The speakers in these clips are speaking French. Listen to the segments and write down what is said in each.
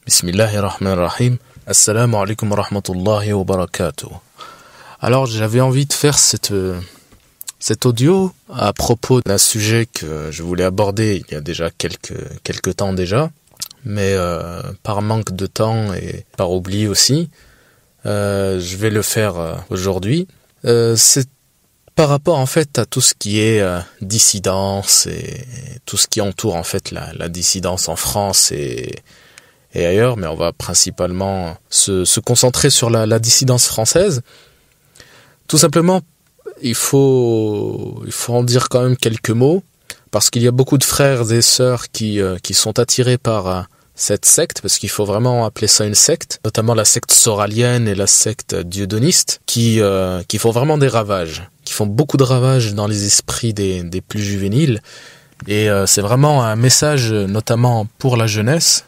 Bismillahirrahmanirrahim. Assalamu alaikum wa rahmatullahi wa barakatuh. Alors j'avais envie de faire cet audio à propos d'un sujet que je voulais aborder il y a déjà quelques temps déjà, mais par manque de temps et par oubli aussi, je vais le faire aujourd'hui. C'est par rapport en fait à tout ce qui est dissidence et tout ce qui entoure en fait la dissidence en France et ailleurs, mais on va principalement se concentrer sur la dissidence française. Tout simplement, il faut en dire quand même quelques mots, parce qu'il y a beaucoup de frères et sœurs qui sont attirés par cette secte, parce qu'il faut vraiment appeler ça une secte, notamment la secte soralienne et la secte dieudoniste, qui font vraiment des ravages, qui font beaucoup de ravages dans les esprits des plus juvéniles, et c'est vraiment un message notamment pour la jeunesse,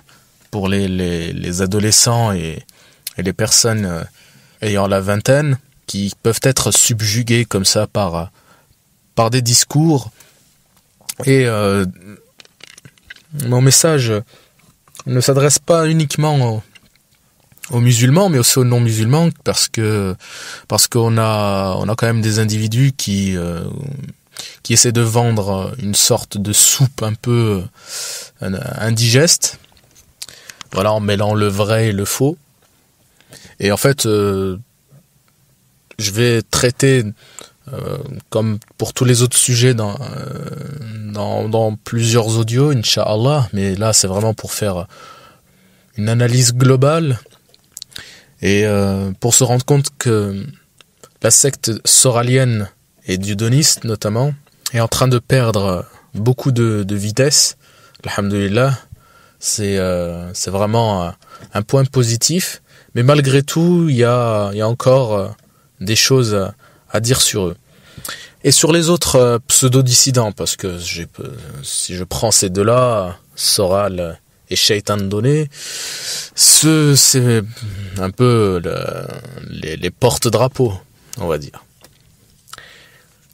pour les adolescents et les personnes ayant la vingtaine, qui peuvent être subjugués comme ça par des discours. Et mon message ne s'adresse pas uniquement aux musulmans, mais aussi aux non-musulmans, parce qu'on a quand même des individus qui essaient de vendre une sorte de soupe un peu indigeste, voilà, en mêlant le vrai et le faux. Et en fait, je vais traiter, comme pour tous les autres sujets, dans plusieurs audios, Inch'Allah, mais là c'est vraiment pour faire une analyse globale et pour se rendre compte que la secte soralienne et dieudoniste notamment est en train de perdre beaucoup de vitesse. Alhamdulillah, c'est vraiment un point positif, mais malgré tout il y a encore des choses à dire sur eux. Et sur les autres pseudo-dissidents, parce que si je prends ces deux-là, Soral et Shaitan Donné, c'est un peu les porte-drapeaux, on va dire.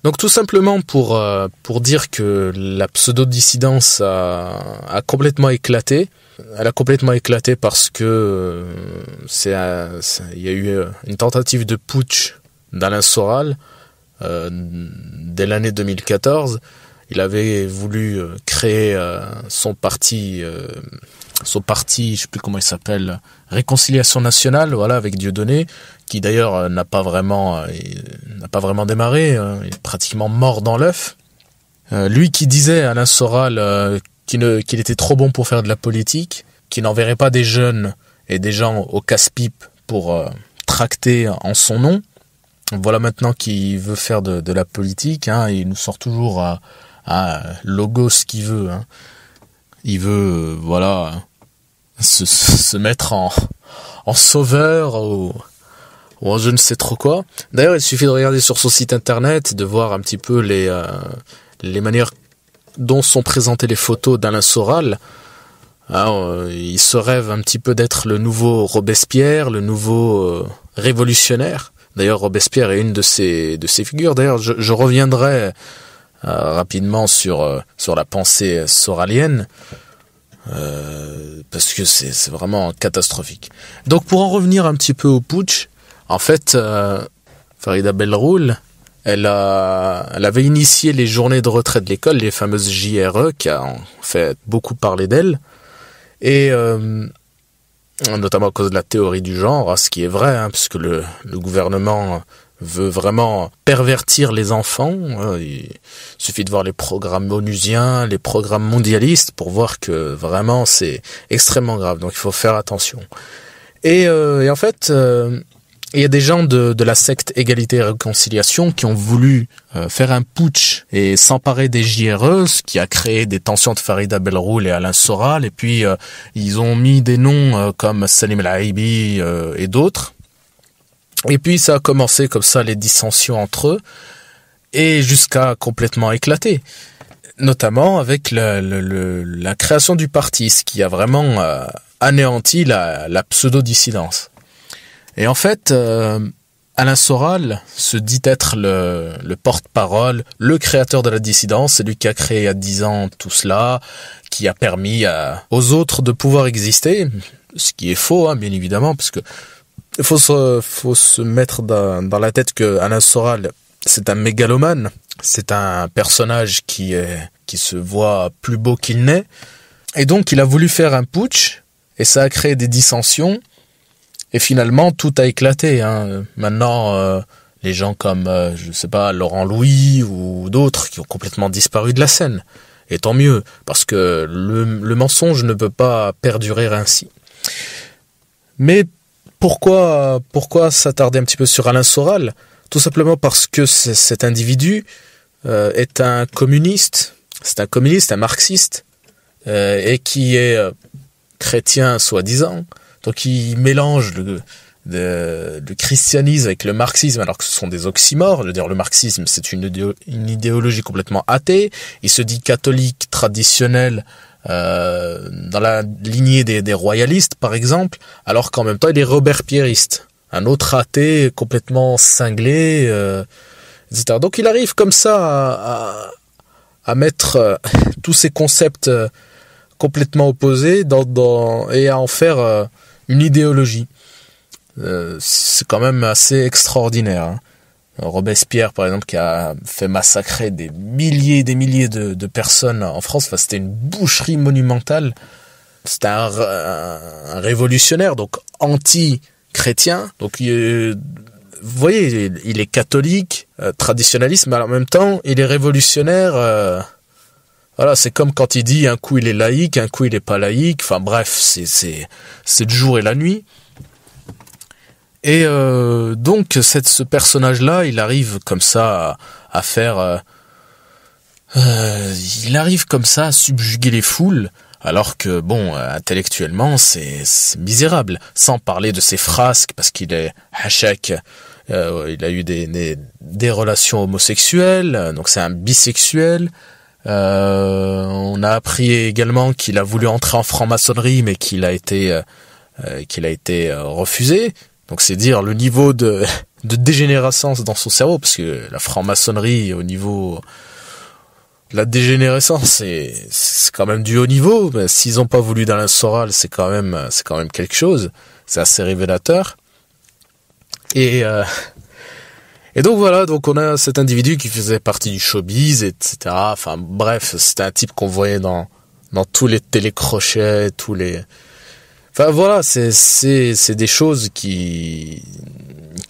Donc tout simplement pour dire que la pseudo-dissidence a complètement éclaté. Elle a complètement éclaté parce que il y a eu une tentative de putsch d'Alain Soral dès l'année 2014. Il avait voulu créer son parti, je sais plus comment il s'appelle, Réconciliation Nationale, voilà, avec Dieudonné, qui d'ailleurs n'a pas vraiment démarré, il est pratiquement mort dans l'œuf. Lui qui disait, Alain Soral, qu'il était trop bon pour faire de la politique, qu'il n'enverrait pas des jeunes et des gens au casse-pipe pour tracter en son nom. Voilà maintenant qu'il veut faire de la politique, hein, il nous sort toujours à logo ce qu'il veut. Hein. Il veut, se mettre en sauveur ou en je ne sais trop quoi. D'ailleurs, il suffit de regarder sur son site internet, de voir un petit peu les manières dont sont présentées les photos d'Alain Soral. Alors, il se rêve un petit peu d'être le nouveau Robespierre, le nouveau révolutionnaire. D'ailleurs, Robespierre est une de ses figures. D'ailleurs, je reviendrai rapidement sur la pensée soralienne, parce que c'est vraiment catastrophique. Donc, pour en revenir un petit peu au putsch, en fait, Farida Belroul, elle avait initié les journées de retraite de l'école, les fameuses JRE, qui a en fait beaucoup parlé d'elle, et notamment à cause de la théorie du genre, ce qui est vrai, hein, puisque le gouvernement veut vraiment pervertir les enfants. Il suffit de voir les programmes onusiens, les programmes mondialistes, pour voir que vraiment c'est extrêmement grave, donc il faut faire attention. Et en fait, il y a des gens de la secte Égalité et Réconciliation qui ont voulu faire un putsch et s'emparer des JRE, ce qui a créé des tensions de Farida Belroul et Alain Soral, et puis ils ont mis des noms comme Salim El-Aïbi et d'autres. Et puis ça a commencé comme ça, les dissensions entre eux, et jusqu'à complètement éclater. Notamment avec la création du parti, ce qui a vraiment anéanti la pseudo-dissidence. Et en fait, Alain Soral se dit être le porte-parole, le créateur de la dissidence, c'est lui qui a créé il y a 10 ans tout cela, qui a permis aux autres de pouvoir exister. ce qui est faux, hein, bien évidemment, parce que il faut se mettre dans la tête que Alain Soral, c'est un mégalomane, c'est un personnage qui se voit plus beau qu'il n'est, et donc il a voulu faire un putsch, et ça a créé des dissensions, et finalement tout a éclaté, hein. Maintenant, les gens comme, je sais pas, Laurent Louis ou d'autres qui ont complètement disparu de la scène. Et tant mieux, parce que le mensonge ne peut pas perdurer ainsi. Mais pourquoi s'attarder un petit peu sur Alain Soral ? Tout simplement parce que cet individu est un communiste, un marxiste, et qui est chrétien soi-disant. Donc il mélange le christianisme avec le marxisme, alors que ce sont des oxymores. Je veux dire, le marxisme, c'est une idéologie complètement athée. Il se dit catholique traditionnel dans la lignée des royalistes, par exemple, alors qu'en même temps, il est robespierriste, un autre athée complètement cinglé, etc. Donc il arrive comme ça à mettre tous ces concepts complètement opposés et à en faire une idéologie. C'est quand même assez extraordinaire, hein. Robespierre, par exemple, qui a fait massacrer des milliers et des milliers de personnes en France, enfin, c'était une boucherie monumentale. C'était un révolutionnaire, donc anti-chrétien. Donc, vous voyez, il est catholique, traditionnaliste, mais en même temps, il est révolutionnaire. Voilà, c'est comme quand il dit un coup il est laïque, un coup il est pas laïque. Enfin bref, c'est le jour et la nuit. Et donc ce personnage-là, il arrive comme ça à faire, il arrive comme ça à subjuguer les foules, alors que bon, intellectuellement, c'est misérable. Sans parler de ses frasques, parce qu'il est hachak, il a eu des relations homosexuelles, donc c'est un bisexuel. On a appris également qu'il a voulu entrer en franc-maçonnerie, mais qu'il a été refusé. Donc c'est dire le niveau de dégénérescence dans son cerveau, parce que la franc-maçonnerie au niveau de la dégénérescence, c'est quand même du haut niveau. Mais s'ils ont pas voulu d'Alain Soral, c'est quand même quelque chose. C'est assez révélateur. Et donc voilà, donc on a cet individu qui faisait partie du showbiz, etc. Enfin bref, c'était un type qu'on voyait dans tous les télécrochets, enfin voilà, c'est des choses qui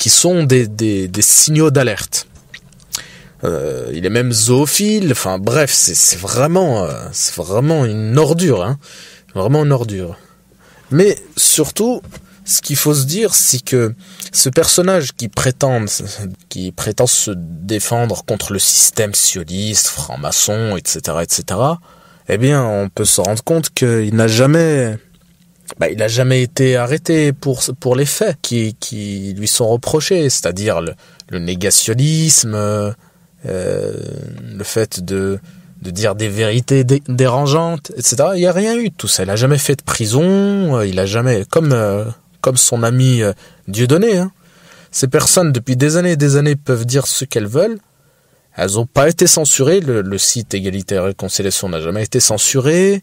sont des signaux d'alerte. Il est même zoophile. Enfin bref, c'est vraiment une ordure, hein. Vraiment une ordure. Mais surtout, ce qu'il faut se dire, c'est que ce personnage qui prétend se défendre contre le système sioniste, franc-maçon, etc., eh bien, on peut se rendre compte qu'il n'a jamais été arrêté pour les faits qui lui sont reprochés, c'est-à-dire le négationnisme, le fait de dire des vérités dérangeantes, etc. Il n'y a rien eu de tout ça. Il n'a jamais fait de prison, il a jamais, comme son ami Dieudonné, hein. Ces personnes, depuis des années et des années, peuvent dire ce qu'elles veulent. Elles n'ont pas été censurées. Le site Égalité et Réconciliation n'a jamais été censuré.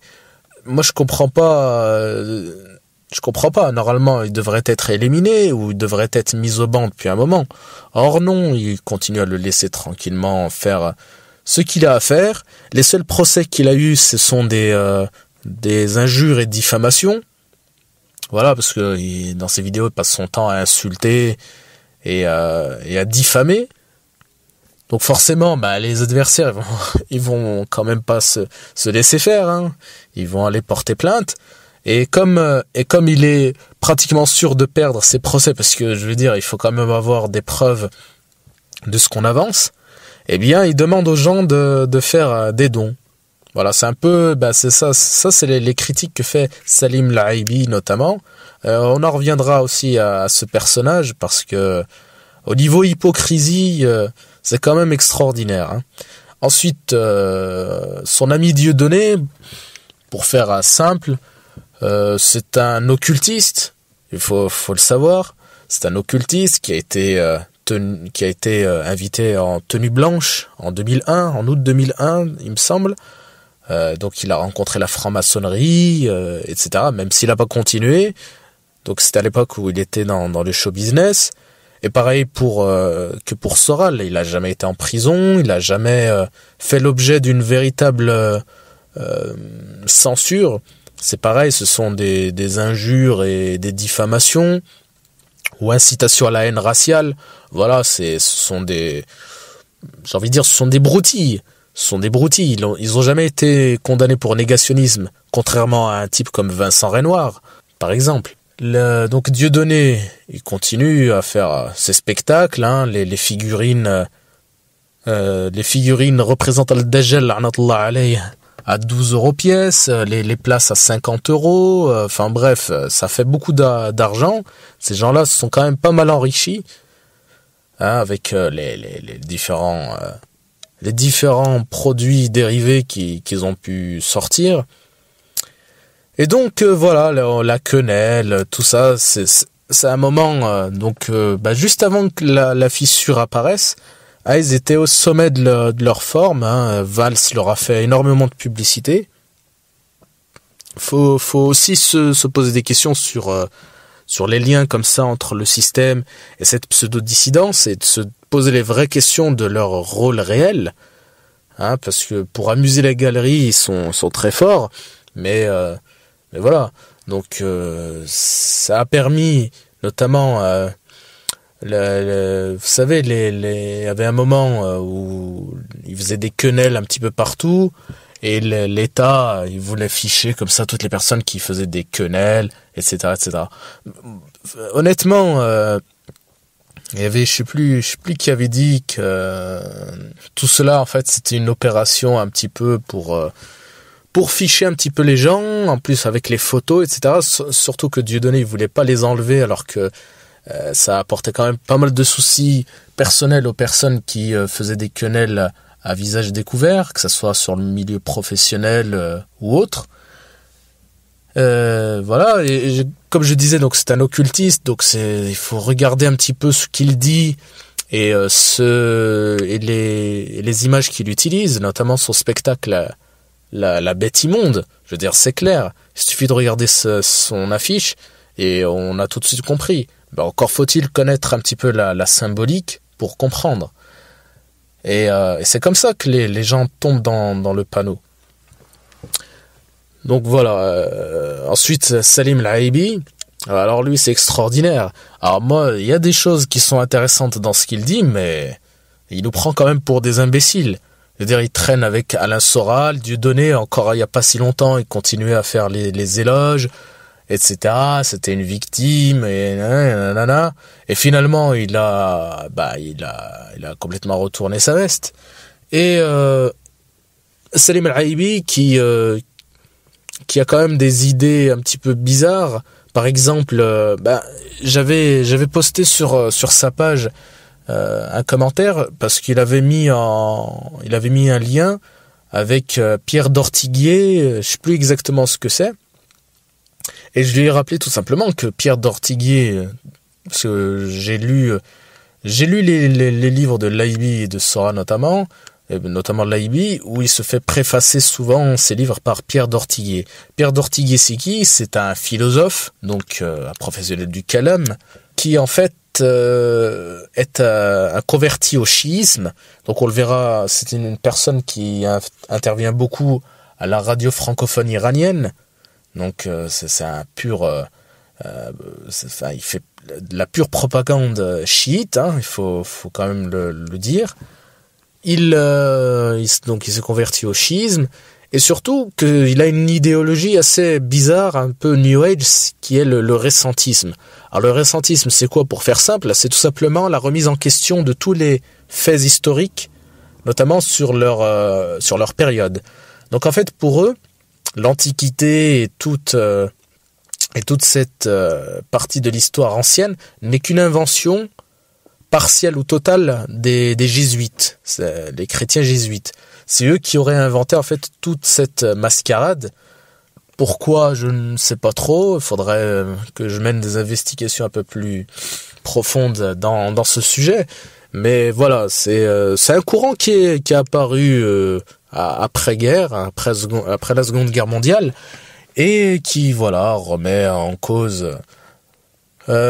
Moi, je comprends pas. Normalement, il devrait être éliminé ou il devrait être mis au banc depuis un moment. Or non, il continue à le laisser tranquillement faire ce qu'il a à faire. Les seuls procès qu'il a eus, ce sont des injures et diffamations. Voilà, parce que dans ses vidéos, il passe son temps à insulter et à diffamer. Donc forcément, les adversaires, ils vont quand même pas se laisser faire, hein. Ils vont aller porter plainte. Et comme il est pratiquement sûr de perdre ses procès, parce que je veux dire, il faut quand même avoir des preuves de ce qu'on avance, eh bien, il demande aux gens de faire des dons. Voilà, c'est un peu, c'est ça c'est les critiques que fait Salim Laïbi notamment. On en reviendra aussi à ce personnage parce que au niveau hypocrisie, c'est quand même extraordinaire, hein. Ensuite, son ami Dieudonné, pour faire simple, c'est un occultiste. Il faut le savoir. C'est un occultiste qui a été invité en tenue blanche en 2001, en août 2001, il me semble. Donc il a rencontré la franc-maçonnerie, etc. Même s'il n'a pas continué. Donc c'était à l'époque où il était dans le show business. Et pareil que pour Soral, il a jamais été en prison, il a jamais fait l'objet d'une véritable censure. C'est pareil, ce sont des injures et des diffamations ou incitations à la haine raciale. Voilà, ce sont des broutilles. Ce sont des broutilles. Ils ont jamais été condamnés pour négationnisme, contrairement à un type comme Vincent Renoir, par exemple. Donc Dieudonné, il continue à faire ses spectacles, hein, les figurines représentant le Dajjal, la'natullah alayh, à 12 € pièce, les places à 50 €, enfin bref, ça fait beaucoup d'argent. Ces gens-là se sont quand même pas mal enrichis, hein, avec les différents produits dérivés qu'ils ont pu sortir. Et donc voilà, la quenelle, tout ça, c'est un moment, juste avant que la fissure apparaisse, ils étaient au sommet de leur forme, hein. Valls leur a fait énormément de publicité. Faut aussi se poser des questions sur les liens comme ça entre le système et cette pseudo-dissidence, et de se poser les vraies questions de leur rôle réel, hein, parce que pour amuser la galerie, ils sont très forts, mais voilà. Donc ça a permis notamment vous savez, il y avait un moment où ils faisaient des quenelles un petit peu partout, et l'État, il voulait ficher comme ça toutes les personnes qui faisaient des quenelles, etc., etc. Honnêtement, il y avait, je sais plus qui avait dit que tout cela, en fait, c'était une opération un petit peu pour ficher un petit peu les gens, en plus avec les photos, etc. Surtout que Dieudonné, il voulait pas les enlever, alors que ça apportait quand même pas mal de soucis personnels aux personnes qui faisaient des quenelles à visage découvert, que ce soit sur le milieu professionnel ou autre. Voilà, et comme je disais, donc c'est un occultiste, donc il faut regarder un petit peu ce qu'il dit et les images qu'il utilise, notamment son spectacle la bête immonde. Je veux dire, c'est clair, il suffit de regarder son affiche et on a tout de suite compris. Encore faut-il connaître un petit peu la symbolique pour comprendre. Et c'est comme ça que les gens tombent dans le panneau. Donc voilà. Ensuite, Salim Al-Aibi. Alors lui, c'est extraordinaire. Alors moi, il y a des choses qui sont intéressantes dans ce qu'il dit, mais il nous prend quand même pour des imbéciles. Je veux dire, il traîne avec Alain Soral, Dieudonné, encore il n'y a pas si longtemps, il continuait à faire les éloges, etc. C'était une victime, et nanana. Et finalement, il a complètement retourné sa veste. Et Salim Al-Aibi, qui a quand même des idées un petit peu bizarres. Par exemple, j'avais posté sur sa page un commentaire parce qu'il avait mis un lien avec Pierre d'Ortiguier, je sais plus exactement ce que c'est. Et je lui ai rappelé tout simplement que Pierre d'Ortiguier, parce que j'ai lu les livres de Laibi et de Sora notamment Laibi, où il se fait préfacer souvent ses livres par Pierre d'Ortiguier. Pierre d'Ortiguier, c'est qui ? C'est un philosophe, donc un professionnel du kalam, qui en fait est un converti au chiisme. Donc on le verra, c'est une personne qui intervient beaucoup à la radio francophone iranienne. Donc c'est un pur, il fait de la pure propagande chiite, hein, il faut quand même le dire. Il s'est converti au chiisme, et surtout qu'il a une idéologie assez bizarre, un peu New Age, qui est le récentisme. Alors le récentisme, c'est quoi, pour faire simple ? C'est tout simplement la remise en question de tous les faits historiques, notamment sur leur période. Donc en fait, pour eux, l'Antiquité et toute cette partie de l'histoire ancienne n'est qu'une invention partielle ou totale des jésuites, les chrétiens jésuites. C'est eux qui auraient inventé en fait toute cette mascarade. Pourquoi, je ne sais pas trop. Il faudrait que je mène des investigations un peu plus profondes dans ce sujet. Mais voilà, c'est un courant qui est apparu après-guerre, après la Seconde Guerre mondiale, et qui voilà remet en cause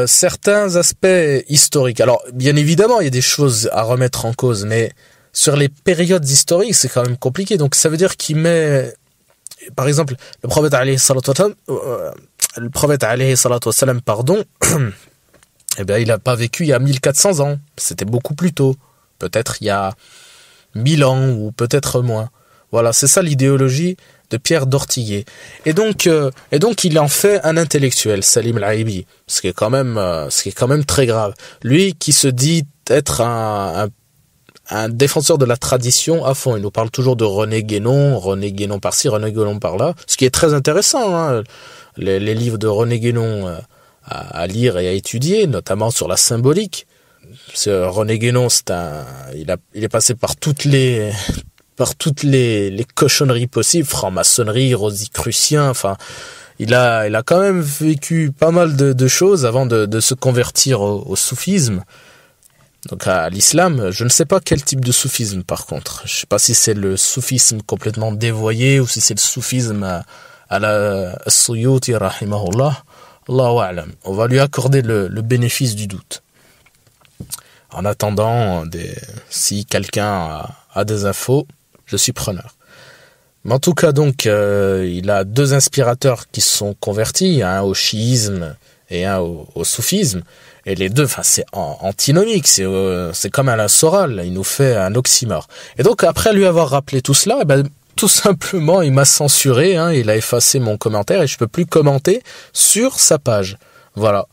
certains aspects historiques. Alors bien évidemment, il y a des choses à remettre en cause, mais sur les périodes historiques, c'est quand même compliqué. Donc ça veut dire qu'il met, par exemple, le prophète alayhi salatu wassalam, pardon, eh bien, il n'a pas vécu il y a 1400 ans. C'était beaucoup plus tôt. Peut-être il y a 1000 ans ou peut-être moins. Voilà, c'est ça l'idéologie de Pierre d'Ortiguet. Et donc il en fait un intellectuel, Salim Al-Aibi, ce qui est quand même très grave. Lui qui se dit être un défenseur de la tradition à fond. Il nous parle toujours de René Guénon par-ci, René Guénon par-là, ce qui est très intéressant, hein. Les livres de René Guénon à lire et à étudier, notamment sur la symbolique. René Guénon, il est passé par toutes les cochonneries possibles, franc-maçonnerie, rosicrucien, enfin, il a quand même vécu pas mal de choses avant de se convertir au soufisme. Donc à l'islam, je ne sais pas quel type de soufisme par contre. Je sais pas si c'est le soufisme complètement dévoyé ou si c'est le soufisme à la Suyuti rahimahullah. Allahu a'lam. On va lui accorder le bénéfice du doute. En attendant, si quelqu'un a des infos, je suis preneur. Mais en tout cas, donc, il a 2 inspirateurs qui se sont convertis, un au chiisme et un au soufisme. Et les deux, enfin, c'est antinomique, c'est comme Alain Soral, il nous fait un oxymore. Et donc, après lui avoir rappelé tout cela, tout simplement, il m'a censuré, hein, il a effacé mon commentaire et je peux plus commenter sur sa page. Voilà.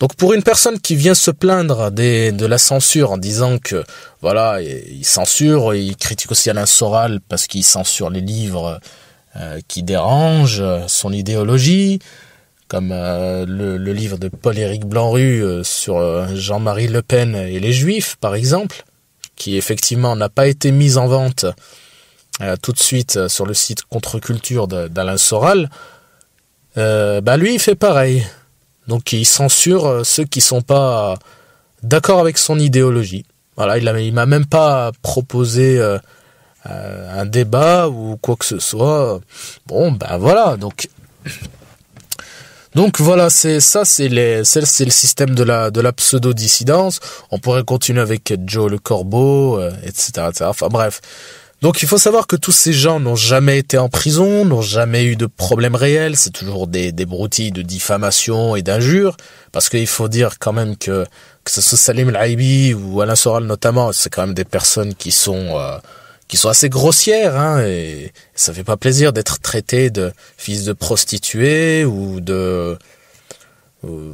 Donc pour une personne qui vient se plaindre de la censure en disant que voilà, il censure, il critique aussi Alain Soral parce qu'il censure les livres qui dérangent son idéologie, comme le livre de Paul-Éric Blanru sur Jean-Marie Le Pen et les Juifs, par exemple, qui effectivement n'a pas été mis en vente tout de suite sur le site Contre-Culture d'Alain Soral. Lui, il fait pareil. Donc il censure ceux qui sont pas d'accord avec son idéologie. Voilà, il m'a même pas proposé un débat ou quoi que ce soit. Bon, voilà, donc voilà, c'est le système de la pseudo-dissidence. On pourrait continuer avec Joe le Corbeau, etc. Enfin bref. Donc il faut savoir que tous ces gens n'ont jamais été en prison, n'ont jamais eu de problème réel, c'est toujours des broutilles de diffamation et d'injures, parce qu'il faut dire quand même que ce soit Salim Al-Aibi ou Alain Soral notamment, c'est quand même des personnes qui sont assez grossières, hein, et ça fait pas plaisir d'être traité de fils de prostituée ou de...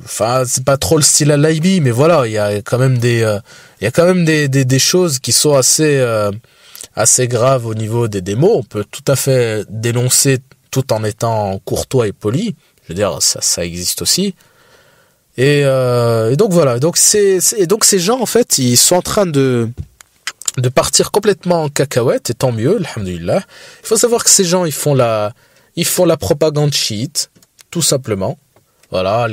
Enfin, c'est pas trop le style Al-Aibi, mais voilà, il y a quand même des choses qui sont assez grave au niveau des mots. On peut tout à fait dénoncer tout en étant courtois et poli. Je veux dire, ça existe aussi. Et donc voilà. Donc ces gens, en fait, ils sont en train de partir complètement en cacahuète, et tant mieux, alhamdoulilah. Il faut savoir que ces gens, ils font la propagande chiite, tout simplement. Voilà,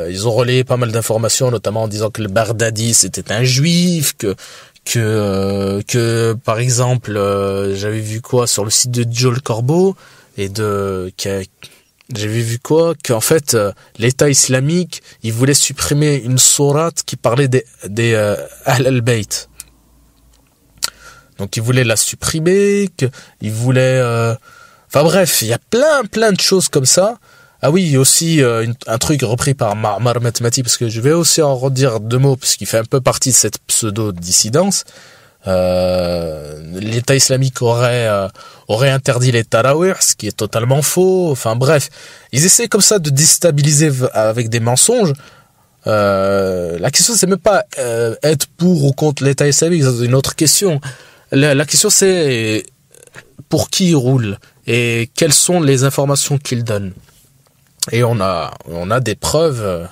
ils ont relayé pas mal d'informations, notamment en disant que le Baghdadi c'était un juif, que par exemple j'avais vu quoi sur le site de Joe le Corbeau j'avais vu quoi qu'en fait l'État islamique il voulait supprimer une sourate qui parlait des Ahl al-Bayt. Donc il voulait la supprimer, il voulait enfin bref, il y a plein de choses comme ça. Ah oui, aussi un truc repris par Ma'mar Matmati, parce que je vais aussi en redire 2 mots, parce qu'il fait un peu partie de cette pseudo-dissidence. L'État islamique aurait interdit les tarawih, ce qui est totalement faux. Enfin bref, ils essaient comme ça de déstabiliser avec des mensonges. La question c'est même pas être pour ou contre l'État islamique, c'est une autre question. La question c'est pour qui il roule et quelles sont les informations qu'il donne. Et on a des preuves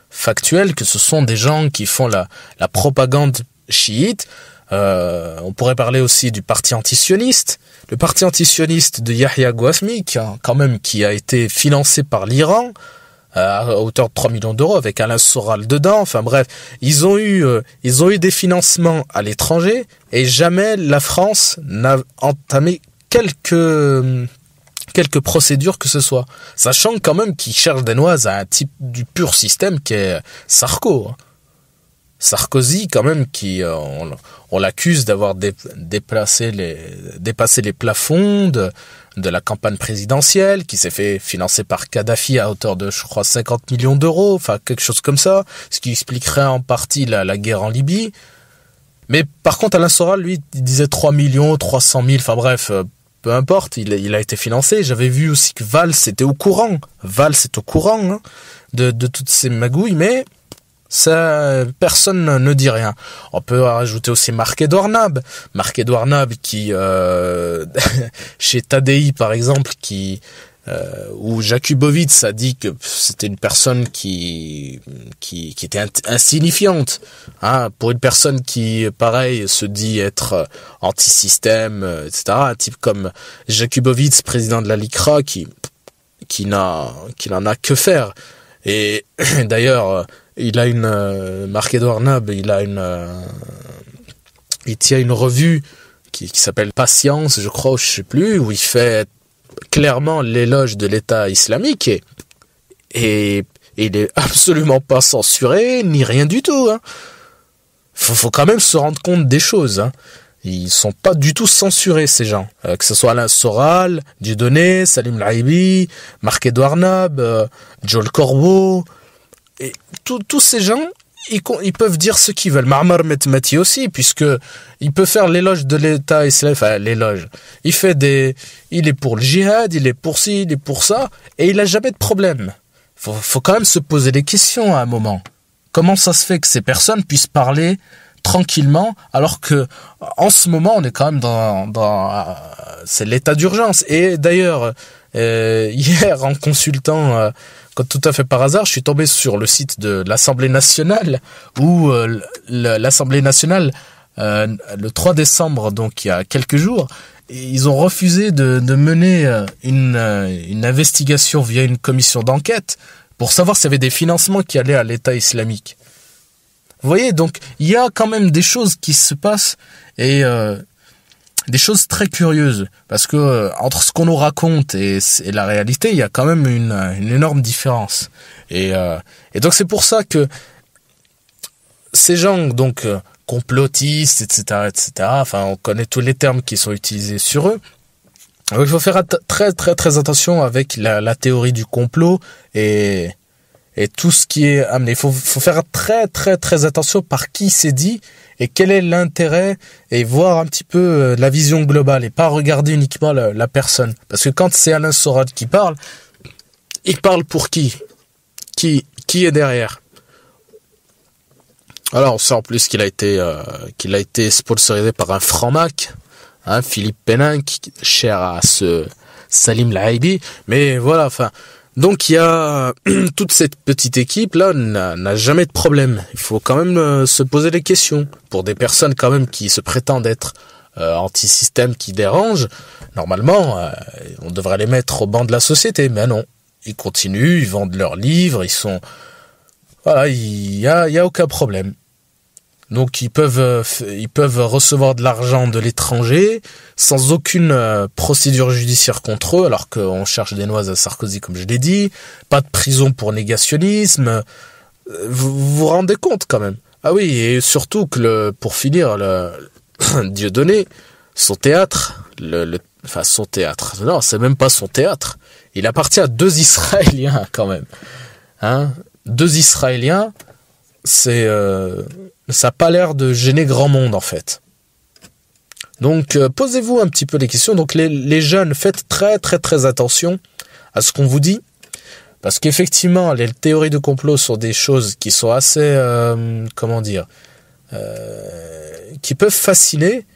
factuelles que ce sont des gens qui font la propagande chiite. On pourrait parler aussi du parti antisioniste. Le parti antisioniste de Yahya Gouafmi, qui a été financé par l'Iran, à hauteur de 3 millions d'euros avec Alain Soral dedans. Enfin bref, ils ont eu des financements à l'étranger et jamais la France n'a entamé quelques procédures que ce soit. Sachant quand même qu'ils cherchent des noises à un type du pur système qui est Sarkozy quand même, on l'accuse d'avoir dépassé les plafonds de la campagne présidentielle, qui s'est fait financer par Kadhafi à hauteur de, je crois, 50 millions d'euros, enfin quelque chose comme ça, ce qui expliquerait en partie la guerre en Libye. Mais par contre, Alain Soral, lui, il disait 3 millions, 300 000, enfin bref, peu importe, il a été financé. J'avais vu aussi que Valls était au courant. Valls est au courant de toutes ces magouilles, mais ça, personne ne dit rien. On peut rajouter aussi Marc-Edouard Nab qui, chez Tadei par exemple, où Jakubowicz a dit que c'était une personne qui était insignifiante, pour une personne qui, pareil, se dit être anti-système, etc. Un type comme Jakubowicz, président de la LICRA, qui n'en a que faire. Et d'ailleurs, Marc-Edouard Nab, il tient une revue qui s'appelle Patience, je crois, je sais plus, où il fait clairement l'éloge de l'État islamique et il est absolument pas censuré, ni rien du tout, Faut quand même se rendre compte des choses, Ils sont pas du tout censurés, ces gens. Que ce soit Alain Soral, Dieudonné, Salim Laibi, Marc-Edouard Nab, Joel Corbeau, et tous ces gens, ils peuvent dire ce qu'ils veulent. Marmar Metmati aussi, puisque il peut faire l'éloge de l'État islamique, enfin l'éloge. Il est pour le djihad, il est pour ci, il est pour ça, et il a jamais de problème. Faut quand même se poser des questions à un moment. Comment ça se fait que ces personnes puissent parler tranquillement, alors que en ce moment on est quand même c'est l'état d'urgence. Et d'ailleurs, hier en consultant, quand tout à fait par hasard, je suis tombé sur le site de l'Assemblée nationale où l'Assemblée nationale, le 3 décembre, donc il y a quelques jours, ils ont refusé de mener une investigation via une commission d'enquête pour savoir s'il y avait des financements qui allaient à l'État islamique. Vous voyez, donc il y a quand même des choses qui se passent et des choses très curieuses, parce que entre ce qu'on nous raconte et la réalité, il y a quand même une énorme différence. Et donc c'est pour ça que ces gens donc complotistes, etc., enfin on connaît tous les termes qui sont utilisés sur eux. Donc, il faut faire très très très attention avec la théorie du complot et tout ce qui est amené. Il faut faire très très très attention par qui c'est dit et quel est l'intérêt, et voir un petit peu la vision globale et pas regarder uniquement la personne. Parce que quand c'est Alain Soral qui parle, il parle pour qui est derrière. Alors on sait en plus qu'il a été sponsorisé par un franc-mac, Philippe Pénin, cher à ce Salim Laibi, mais voilà, enfin. Donc il y a toute cette petite équipe là n'a jamais de problème. Il faut quand même se poser des questions pour des personnes quand même qui se prétendent être anti-système, qui dérangent. Normalement, on devrait les mettre au banc de la société, mais non. Ils continuent, ils vendent leurs livres, il y a aucun problème. Donc ils peuvent recevoir de l'argent de l'étranger sans aucune procédure judiciaire contre eux, alors qu'on cherche des noises à Sarkozy, comme je l'ai dit. Pas de prison pour négationnisme. Vous vous rendez compte quand même. Ah oui, et surtout que pour finir, Dieudonné, son théâtre, son théâtre. Non, c'est même pas son théâtre. Il appartient à 2 Israéliens quand même. 2 Israéliens, ça n'a pas l'air de gêner grand monde en fait. Donc posez-vous un petit peu les questions. Donc les jeunes, faites très très très attention à ce qu'on vous dit, parce qu'effectivement les théories de complot sont des choses qui sont assez qui peuvent fasciner,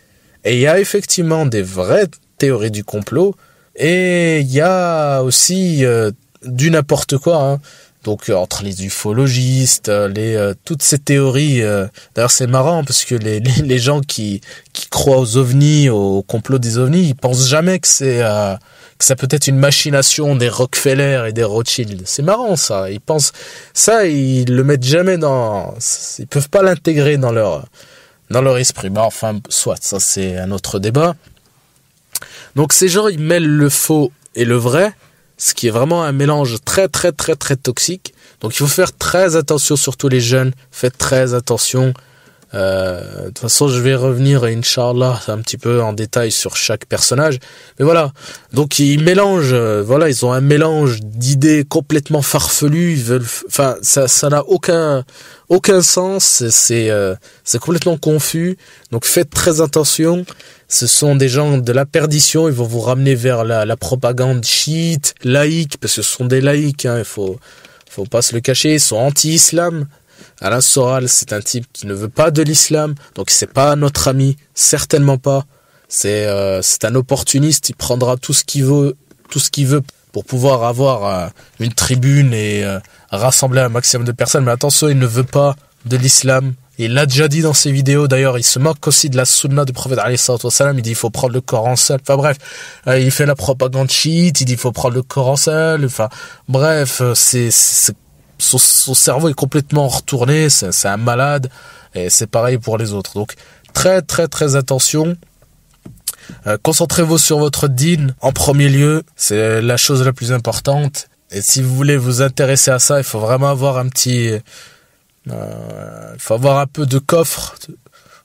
et il y a effectivement des vraies théories du complot, et il y a aussi du n'importe quoi, Donc entre les ufologistes, toutes ces théories. D'ailleurs c'est marrant parce que les gens qui croient aux ovnis, au complot des ovnis, ils pensent jamais que ça peut être une machination des Rockefeller et des Rothschild. C'est marrant ça. Ils pensent ça, ils le mettent jamais ils peuvent pas l'intégrer dans leur esprit. Bah enfin soit, ça c'est un autre débat. Donc ces gens ils mêlent le faux et le vrai. Ce qui est vraiment un mélange très très très très toxique. Donc il faut faire très attention, surtout les jeunes. Faites très attention. De toute façon, je vais revenir, Inch'Allah, un petit peu en détail sur chaque personnage. Mais voilà. Donc ils mélangent, ils ont un mélange d'idées complètement farfelues. Ça n'a aucun sens. C'est complètement confus. Donc faites très attention. Ce sont des gens de la perdition, ils vont vous ramener vers la propagande chiite, laïque, parce que ce sont des laïcs, il faut pas se le cacher, ils sont anti-islam. Alain Soral, c'est un type qui ne veut pas de l'islam, donc c'est pas notre ami, certainement pas. C'est un opportuniste, il prendra tout ce qu'il veut pour pouvoir avoir une tribune et rassembler un maximum de personnes, mais attention, il ne veut pas de l'islam. Il l'a déjà dit dans ses vidéos, d'ailleurs, il se moque aussi de la sunna du prophète alayhi salatu wassalam, il dit il faut prendre le Coran seul, enfin bref, il fait la propagande chiite, il dit il faut prendre le Coran seul, enfin bref, son cerveau est complètement retourné, c'est un malade, et c'est pareil pour les autres, donc très très très attention. Concentrez-vous sur votre dîn en premier lieu, c'est la chose la plus importante, et si vous voulez vous intéresser à ça, il faut vraiment avoir il faut avoir un peu de coffre.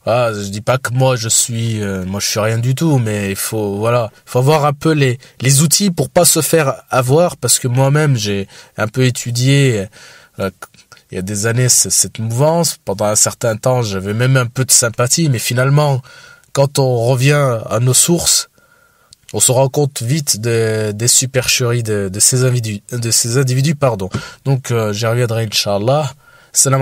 Voilà, je dis pas que moi je suis rien du tout, mais il faut avoir un peu les outils pour pas se faire avoir, parce que moi-même j'ai un peu étudié il y a des années cette mouvance. Pendant un certain temps, j'avais même un peu de sympathie, mais finalement, quand on revient à nos sources, on se rend compte vite des supercheries de ces individus, pardon. Donc j'y reviendrai, Inch'Allah. Salam